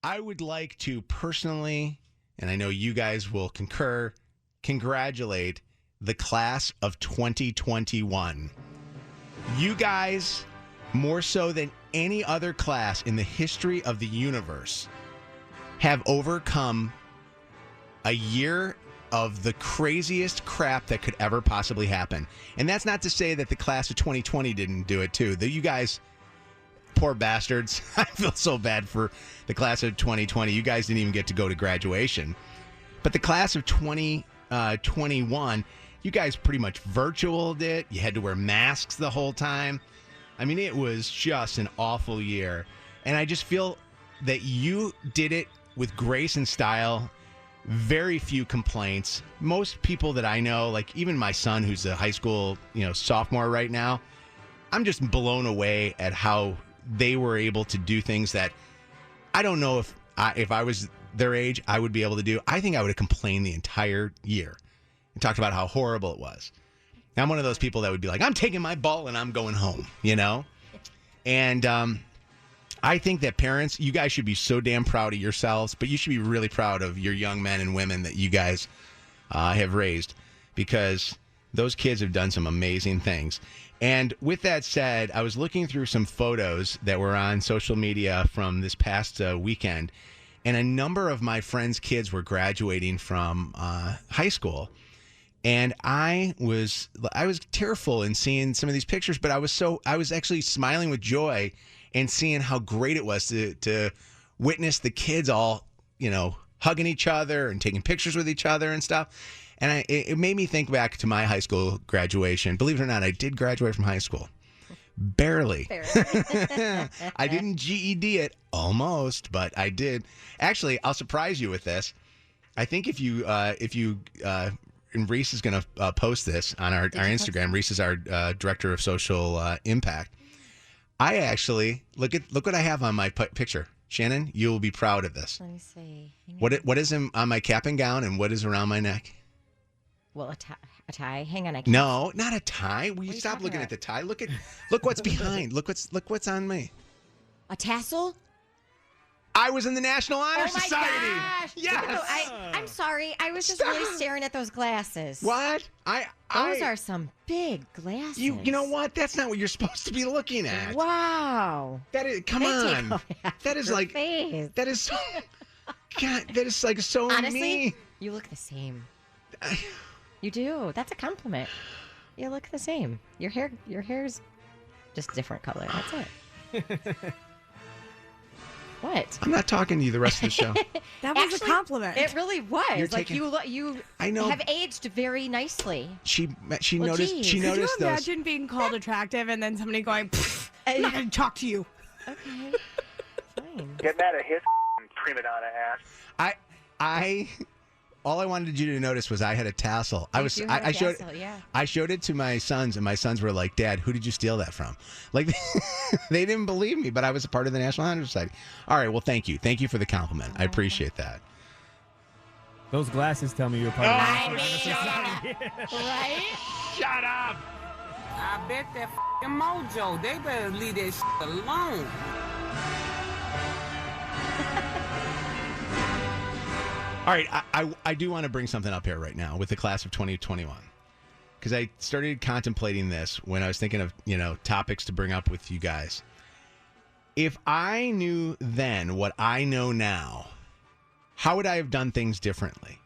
I would like to personally, and I know you guys will concur, congratulate the class of 2021. You guys, more so than any other class in the history of the universe, have overcome a year of the craziest crap that could ever possibly happen. And that's not to say that the class of 2020 didn't do it too. You guys, poor bastards. I feel so bad for the class of 2020. You guys didn't even get to go to graduation. But the class of 2021, you guys pretty much virtualed it. You had to wear masks the whole time. I mean, it was just an awful year. And I just feel that you did it with grace and style. Very few complaints. Most people that I know, like even my son, who's a high school, sophomore right now, I'm just blown away at how they were able to do things that I don't know if I was their age, I would be able to do. I think I would have complained the entire year and talked about how horrible it was. I'm one of those people that would be like, I'm taking my ball and I'm going home, And I think that parents, you guys should be so damn proud of yourselves, but you should be really proud of your young men and women that you guys have raised, because those kids have done some amazing things. And with that said, I was looking through some photos that were on social media from this past weekend, and a number of my friends' kids were graduating from high school. And I was tearful in seeing some of these pictures, but I was actually smiling with joy and seeing how great it was to witness the kids all, hugging each other and taking pictures with each other and stuff. And it made me think back to my high school graduation. Believe it or not, I did graduate from high school. Barely. I didn't GED it, almost, but I did. Actually, I'll surprise you with this. I think if you and Reese is going to post this on our Instagram. Reese is our director of social impact. I actually look what I have on my picture. Shannon, you will be proud of this. Let me see. What is on my cap and gown, and what is around my neck? Well, a tie. Hang on, No, not a tie. Will you stop looking at the tie? Look what's behind. Look what's on me. A tassel? I was in the National Honor Society. Gosh. Yes. No, I'm sorry. I was just really staring at those glasses. What? Those are some big glasses. You know what? That's not what you're supposed to be looking at. Wow. That is. Come on. That is like. Face. That is so. God, that is like so Honestly, mean. You look the same. You do. That's a compliment. You look the same. Your hair's just a different color. That's it. What? I'm not talking to you the rest of the show. That was a compliment. It really was. You I know. have aged very nicely. She Well, noticed. geez. She Could noticed you those. imagine being called attractive and then somebody going, I'm not going to talk to you? Okay. Fine. Get mad at his prima donna ass. All I wanted you to notice was I had a tassel. I showed it to my sons, and my sons were like, "Dad, who did you steal that from?" Like, they didn't believe me, but I was a part of the National Honor Society. All right, well, thank you for the compliment. I appreciate that. Those glasses tell me you're part of the National Honor Society. Right? Shut up. I bet that f***ing Mojo, they better leave that shit alone. All right, I do want to bring something up here right now with the class of 2021, because I started contemplating this when I was thinking of, topics to bring up with you guys. If I knew then what I know now, how would I have done things differently?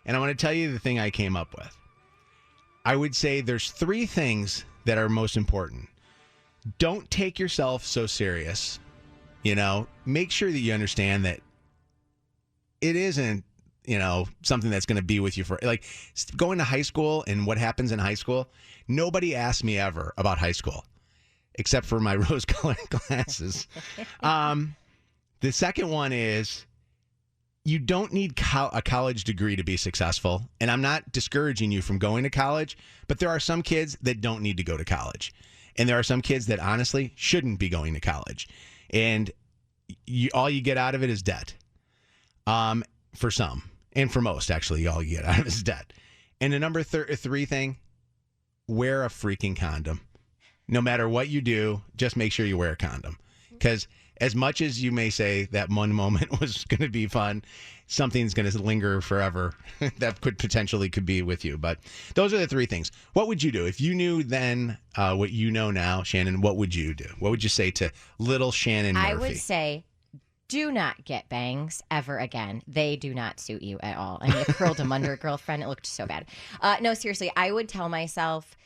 And I want to tell you the thing I came up with. I would say there's 3 things that are most important. Don't take yourself so serious. Make sure that you understand that it isn't, something that's going to be with you for, like, going to high school and what happens in high school. Nobody asked me ever about high school, except for my rose-colored glasses. The second one is you don't need a college degree to be successful. And I'm not discouraging you from going to college, but there are some kids that don't need to go to college. And there are some kids that honestly shouldn't be going to college. And all you get out of it is debt. For some, and for most, actually, all you get out of is debt. And the number 3 thing, wear a freaking condom. No matter what you do, just make sure you wear a condom. Because as much as you may say that one moment was going to be fun, something's going to linger forever that could be with you. But those are the three things. What would you do if you knew then what you know now, Shannon? What would you do? What would you say to little Shannon Murphy? I would say, do not get bangs ever again. They do not suit you at all. I mean, I curled them under, girlfriend. It looked so bad. No, seriously, I would tell myself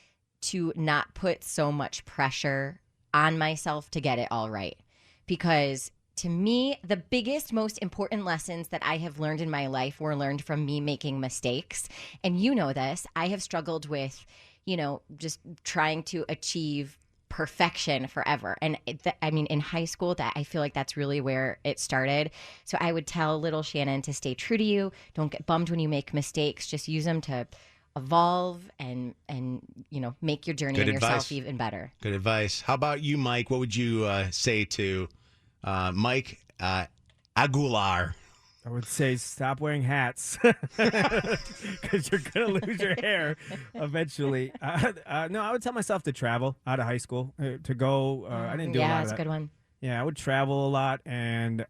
to not put so much pressure on myself to get it all right. Because to me, the biggest, most important lessons that I have learned in my life were learned from me making mistakes. And you know this. I have struggled with, just trying to achieve perfection forever. And in high school, that I feel like that's really where it started. So I would tell little Shannon to stay true to you. Don't get bummed when you make mistakes. Just use them to evolve and make your journey and yourself even better. Good advice. How about you, Mike? What would you say to Mike Aguilar? I would say stop wearing hats because you're going to lose your hair eventually. No, I would tell myself to travel out of high school, to go. I didn't do a lot of that. Yeah, that's a good one. Yeah, I would travel a lot and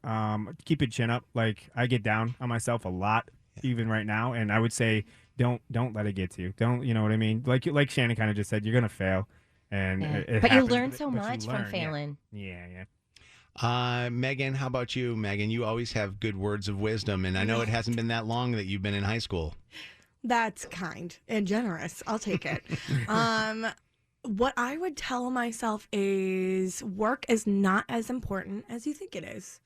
keep your chin up. Like, I get down on myself a lot, even right now. And I would say don't let it get to you. Don't, you know what I mean? Like Shannon kind of just said, you're going to fail. And it but happens, you learn so much from failing. Yeah. Megan, how about you? Megan, you always have good words of wisdom, and I know it hasn't been that long that you've been in high school. That's kind and generous. I'll take it. What I would tell myself is work is not as important as you think it is.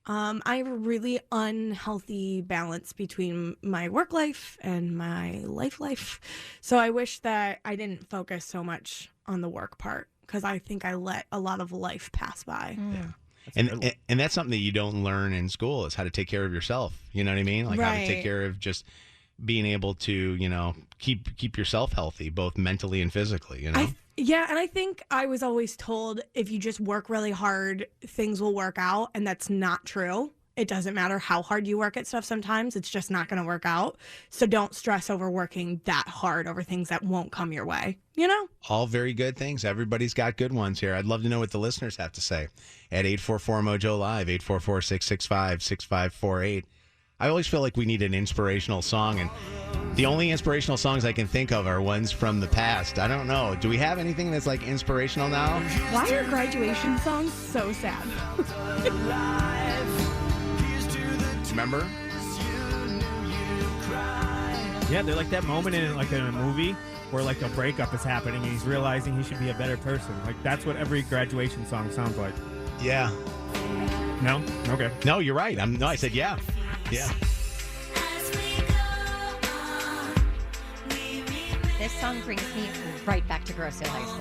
I have a really unhealthy balance between my work life and my life. So I wish that I didn't focus so much on the work part because I think I let a lot of life pass by. Yeah. And that's something that you don't learn in school is how to take care of yourself. You know what I mean? Like how to take care of just being able to, keep yourself healthy, both mentally and physically, and I think I was always told if you just work really hard, things will work out. And that's not true. It doesn't matter how hard you work at stuff sometimes. It's just not going to work out. So don't stress over working that hard over things that won't come your way, All very good things. Everybody's got good ones here. I'd love to know what the listeners have to say at 844-MOJO Live, 844-665-6548. I always feel like we need an inspirational song, and the only inspirational songs I can think of are ones from the past. I don't know. Do we have anything that's like inspirational now? Why are graduation songs so sad? Remember? Yeah, they're like that moment in a movie where like a breakup is happening and he's realizing he should be a better person. Like that's what every graduation song sounds like. Yeah. No? Okay. No, you're right. I said yeah. Yeah. This song brings me right back to Grosse Hill High School.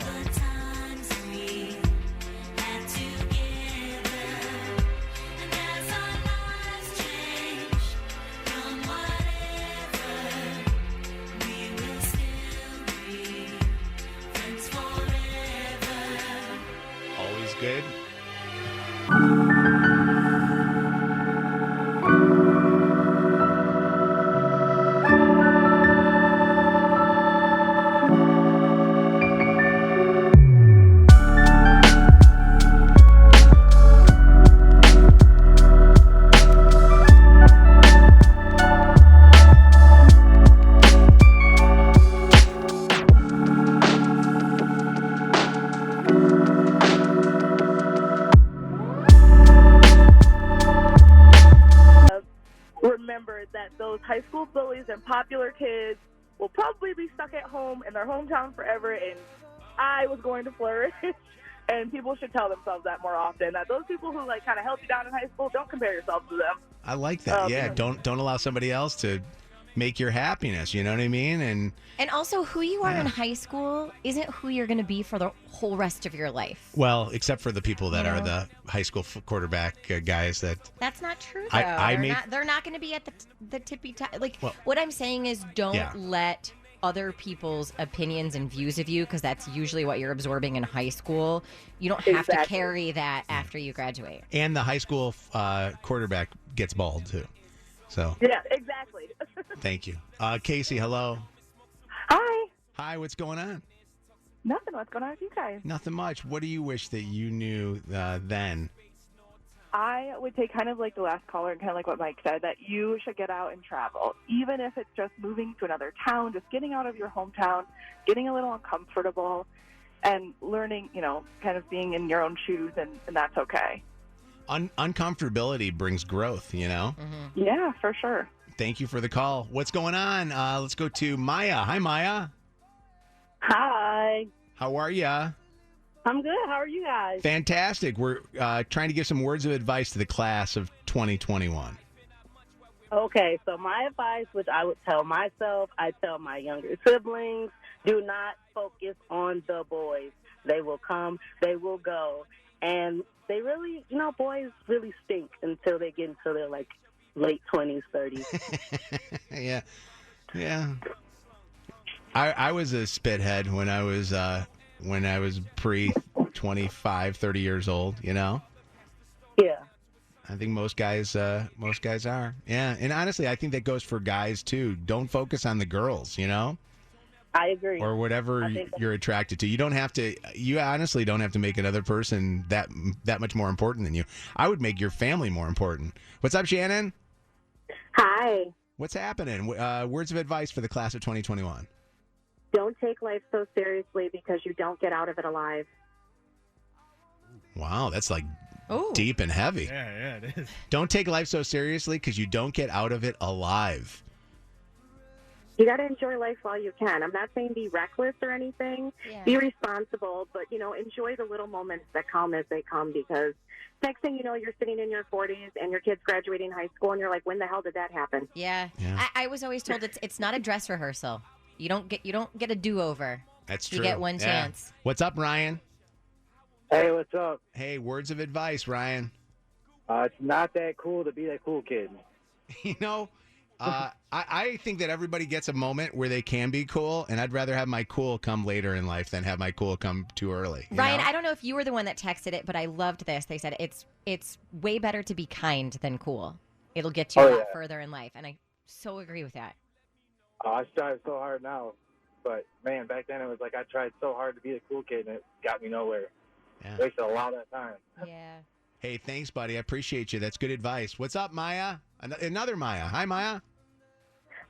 Always good. Remember that those high school bullies and popular kids will probably be stuck at home in their hometown forever, and I was going to flourish. And people should tell themselves that more often. That those people who kind of held you down in high school, don't compare yourself to them. I like that. Don't allow somebody else to make your happiness. You know what I mean? And also, who you are in high school isn't who you're going to be for the whole rest of your life. Well, except for the people that are the high school quarterback guys. That's not true, though. They're not going to be at the tippy top. What I'm saying is don't let other people's opinions and views of you, because that's usually what you're absorbing in high school. You don't have to carry that after you graduate. And the high school quarterback gets bald, too. So yeah, exactly. Thank you. Casey, hello. Hi. Hi, what's going on? Nothing. What's going on with you guys? Nothing much. What do you wish that you knew then? I would take kind of like the last caller and kind of like what Mike said, that you should get out and travel. Even if it's just moving to another town, just getting out of your hometown, getting a little uncomfortable, and learning, kind of being in your own shoes, and that's okay. Uncomfortability brings growth, Yeah, for sure. Thank you for the call. What's going on? Let's go to Maya. Hi, Maya. Hi. How are ya? I'm good. How are you guys? Fantastic. We're trying to give some words of advice to the class of 2021. Okay, so my advice, which I would tell myself, I tell my younger siblings, do not focus on the boys. They will come, they will go. And they really, boys really stink until they get into their, late 20s, 30s. Yeah. I was a spithead when I was pre 25, 30 years old, Yeah. I think most guys are. Yeah, and honestly, I think that goes for guys too. Don't focus on the girls, I agree. or whatever you're attracted to. You honestly don't have to make another person that much more important than you. I would make your family more important. What's up, Shannon? Hi. What's happening? Words of advice for the class of 2021. Don't take life so seriously because you don't get out of it alive. Wow, that's deep and heavy. Yeah, it is. Don't take life so seriously because you don't get out of it alive. You got to enjoy life while you can. I'm not saying be reckless or anything. Yeah. Be responsible, but, enjoy the little moments that come as they come, because next thing you know, you're sitting in your 40s and your kid's graduating high school and you're like, when the hell did that happen? Yeah. I was always told it's not a dress rehearsal. You don't get a do-over. That's true. You get one chance. What's up, Ryan? Hey, what's up? Hey, words of advice, Ryan. It's not that cool to be that cool kid. I think that everybody gets a moment where they can be cool, and I'd rather have my cool come later in life than have my cool come too early. Ryan, I don't know if you were the one that texted it, but I loved this. They said it's way better to be kind than cool. It'll get you a lot further in life, and I so agree with that. I strive so hard now, but man, back then it was like I tried so hard to be a cool kid, and it got me nowhere. Yeah. Wasted a lot of time. Yeah. Hey, thanks, buddy. I appreciate you. That's good advice. What's up, Maya? Another Maya. Hi, Maya.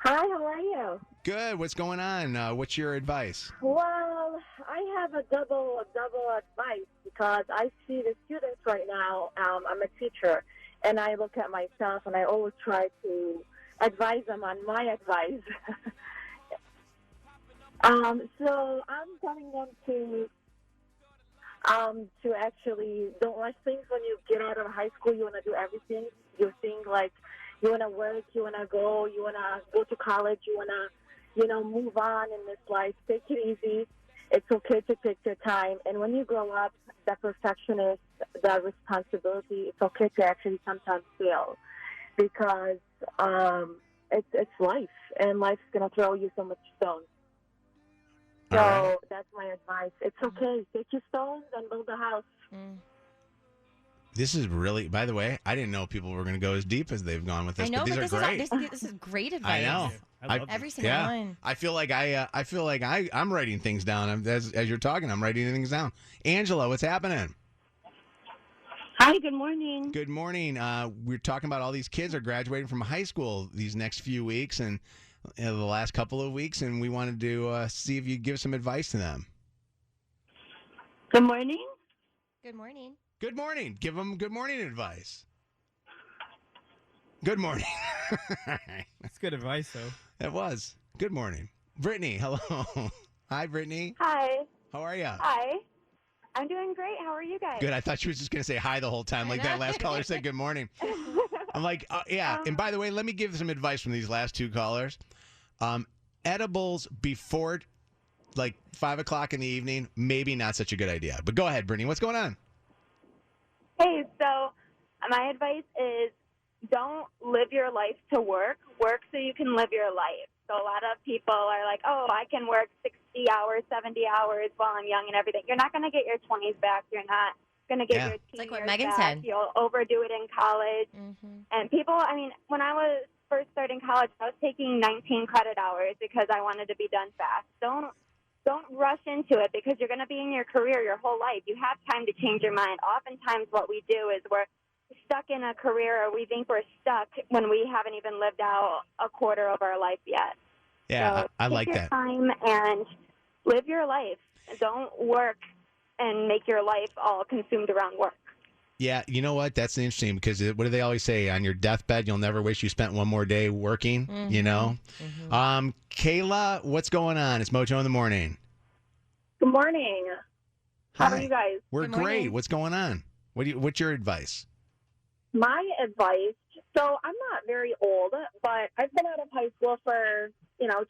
Hi, how are you? Good. What's going on? What's your advice? Well, I have a double advice because I see the students right now. I'm a teacher, and I look at myself, and I always try to advise them on my advice. So I'm telling them to actually don't rush things. When you get out of high school, you want to do everything. You think like you want to work, you want to go to college, you want to, move on in this life. Take it easy. It's okay to take your time. And when you grow up, that perfectionist, that responsibility, it's okay to actually sometimes fail, because it's life, and life's going to throw you so much stones. So that's my advice. It's okay. Take your stones and build a house. This is really, by the way, I didn't know people were going to go as deep as they've gone with this. I know, but these are great. This is great advice. I know. Every single one. I feel like I'm writing things down as you're talking. I'm writing things down. Angela, what's happening? Hi, good morning. Good morning. We're talking about all these kids are graduating from high school these next few weeks and the last couple of weeks, and we wanted to see if you'd give some advice to them. Good morning. Good morning. Good morning. Give them good morning advice. Good morning. That's good advice, though. It was. Good morning. Brittany, hello. Hi, Brittany. Hi. How are you? Hi. I'm doing great. How are you guys? Good. I thought she was just going to say hi the whole time, like that last caller said good morning. I'm like, yeah. And by the way, let me give some advice from these last two callers. Edibles before, 5 o'clock in the evening, maybe not such a good idea. But go ahead, Brittany. What's going on? Hey, so my advice is don't live your life to work. Work so you can live your life. So a lot of people are like, oh, I can work 60 hours, 70 hours while I'm young and everything. You're not going to get your 20s back. You're not going to get your teen like what years Megan back. said. You'll overdo it in college. And people, when I was first starting college, I was taking 19 credit hours because I wanted to be done fast. Don't rush into it because you're going to be in your career your whole life. You have time to change your mind. Oftentimes what we do is we're stuck in a career, or we think we're stuck when we haven't even lived out a quarter of our life yet. Yeah, So I take like your that. time and live your life. Don't work and make your life all consumed around work. Yeah, you know what? That's interesting because what do they always say? On your deathbed, you'll never wish you spent one more day working, you know? Kayla, what's going on? It's Mojo in the morning. Good morning. How Hi. are you guys? We're Good morning. great. What's going on? What's your advice? My advice, so I'm not very old, but I've been out of high school for,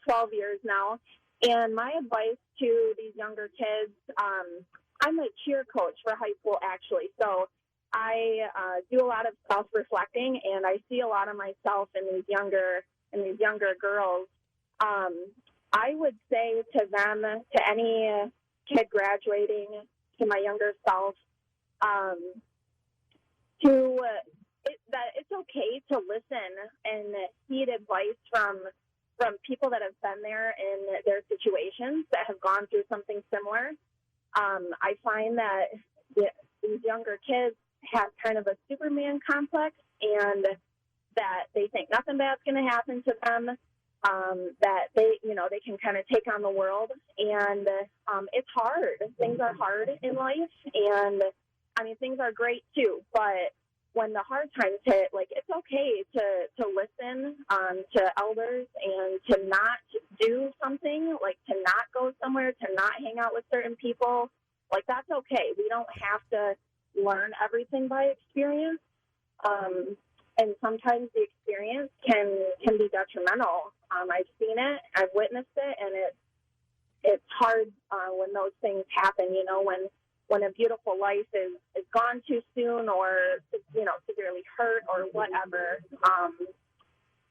12 years now. And my advice to these younger kids, I'm a cheer coach for high school, actually. So I do a lot of self-reflecting, and I see a lot of myself in these younger girls. I would say to them, to any kid graduating, to my younger self, that it's okay to listen and heed advice from people that have been there in their situations, that have gone through something similar. I find that these younger kids have kind of a Superman complex, and that they think nothing bad's going to happen to them, that they can kind of take on the world. And it's hard. Things are hard in life, and I mean, things are great too, but when the hard times hit, it's okay to listen to elders and to not do something, to not go somewhere, to not hang out with certain people. That's okay. We don't have to learn everything by experience. And sometimes the experience can be detrimental. I've seen it, I've witnessed it, and it's hard when those things happen, when a beautiful life is gone too soon, or severely hurt or whatever.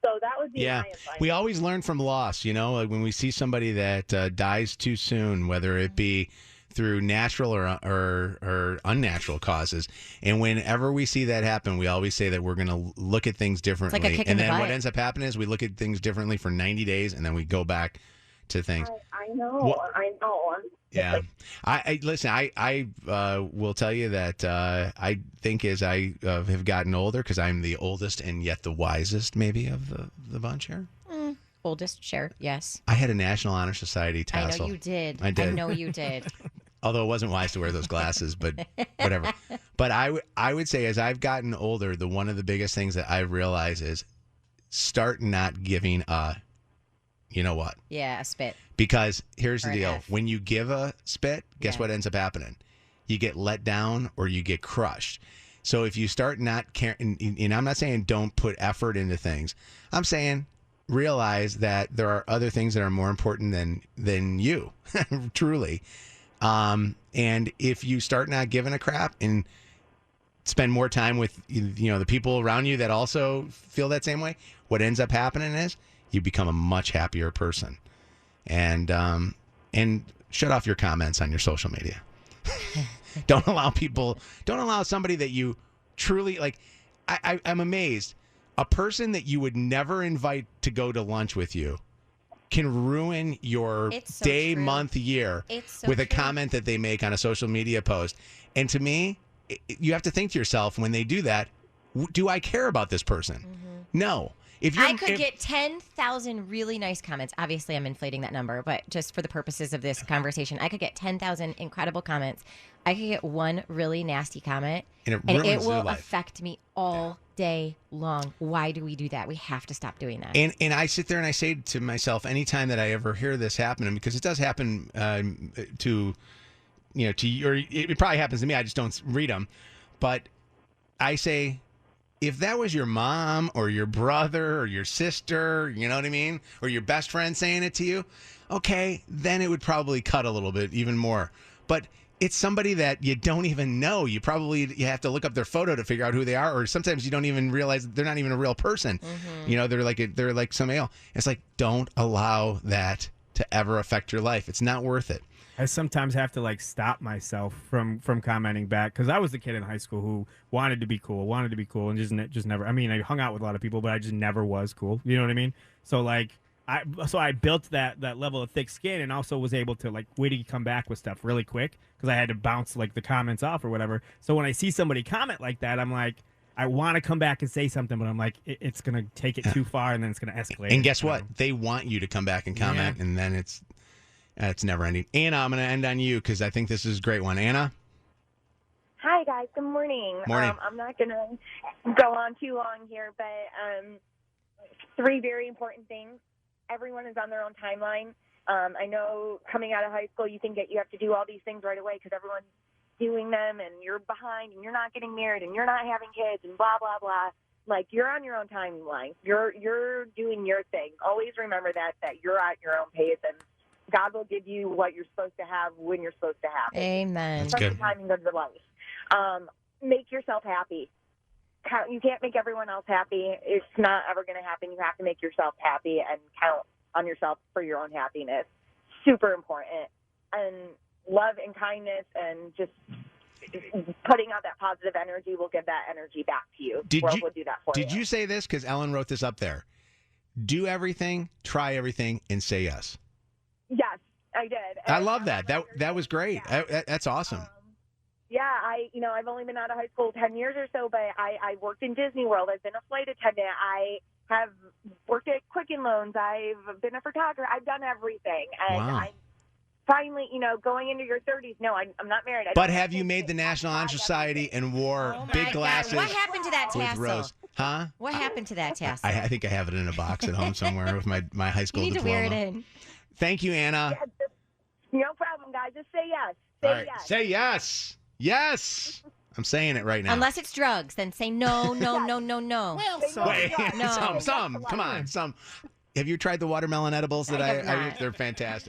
So that would be my advice. We always learn from loss, when we see somebody that dies too soon, whether it be through natural or unnatural causes. And whenever we see that happen, we always say that we're going to look at things differently. It's like a kick in and the then butt. what ends up happening is we look at things differently for 90 days, and then we go back to things. I know. Yeah, I listen. I will tell you that I think as I have gotten older, because I'm the oldest and yet the wisest, maybe of the bunch here. Oldest, sure, yes. I had a National Honor Society tassel. I know you did. I did. I know you did. Although it wasn't wise to wear those glasses, but whatever. But I would say as I've gotten older, one of the biggest things that I've realized is start not giving a, you know what? Yeah, a spit. Because here's Or the an deal. F. When you give a spit, guess what ends up happening? You get let down or you get crushed. So if you start not caring, and I'm not saying don't put effort into things. I'm saying realize that there are other things that are more important than you, truly. And if you start not giving a crap and spend more time with the people around you that also feel that same way, what ends up happening is you become a much happier person. And shut off your comments on your social media. Don't allow somebody that you truly like. I'm amazed. A person that you would never invite to go to lunch with you can ruin your day, month, year with a comment that they make on a social media post. And to me, you have to think to yourself when they do that, do I care about this person? No. I could get 10,000 really nice comments. Obviously, I'm inflating that number, but just for the purposes of this conversation, I could get 10,000 incredible comments. I could get one really nasty comment, and it ruins will your life. affect me all day long. Why do we do that? We have to stop doing that. And I sit there and I say to myself, anytime that I ever hear this happen, because it does happen to you, or it probably happens to me, I just don't read them. But I say, if that was your mom or your brother or your sister, you know what I mean? Or your best friend saying it to you, okay, then it would probably cut a little bit even more. But it's somebody that you don't even know. You have to look up their photo to figure out who they are, or sometimes you don't even realize they're not even a real person. They're like somebody else. It's like, don't allow that to ever affect your life. It's not worth it. I sometimes have to stop myself from commenting back, because I was the kid in high school who wanted to be cool, and just never. I mean, I hung out with a lot of people, but I just never was cool. You know what I mean? So I built that level of thick skin, and also was able to witty come back with stuff really quick, because I had to bounce the comments off or whatever. So when I see somebody comment like that, I'm like, I want to come back and say something, but I'm like, it's going to take it too far, and then it's going to escalate. And guess what? They want you to come back and comment, and then it's never ending. Anna, I'm going to end on you because I think this is a great one. Anna? Hi, guys. Good morning. Morning. I'm not going to go on too long here, but 3 very important things. Everyone is on their own timeline. I know coming out of high school, you think that you have to do all these things right away because everyone's doing them and you're behind and you're not getting married and you're not having kids and blah, blah, blah. Like, you're on your own timeline. You're doing your thing. Always remember that you're at your own pace, and God will give you what you're supposed to have when you're supposed to have it. Amen. That's good. The timing of your life. Make yourself happy. You can't make everyone else happy. It's not ever going to happen. You have to make yourself happy and count on yourself for your own happiness. Super important. And love and kindness and just putting out that positive energy will give that energy back to you. World will do that for you. Did you say this? Because Ellen wrote this up there. Do everything, try everything, and say yes. Yes, I did. I love that. That was great. That's awesome. Yeah, I've only been out of high school 10 years or so, but I worked in Disney World. I've been a flight attendant. I have worked at Quicken Loans. I've been a photographer. I've done everything. And wow. I'm finally, going into your 30s. No, I'm not married. But have you made the National Honor Society and wore big glasses? What happened to that with tassel? Rose? Huh? What happened to that tassel? I think I have it in a box at home somewhere with my high school You need diploma. to wear it in. Thank you, Anna. No problem, guys. Just say yes. All right. Say yes. Yes. I'm saying it right now. Unless it's drugs, then say no, no, no, no, no. Well, wait, no. some. Come on, some. Have you tried the watermelon edibles that I have not. they're fantastic.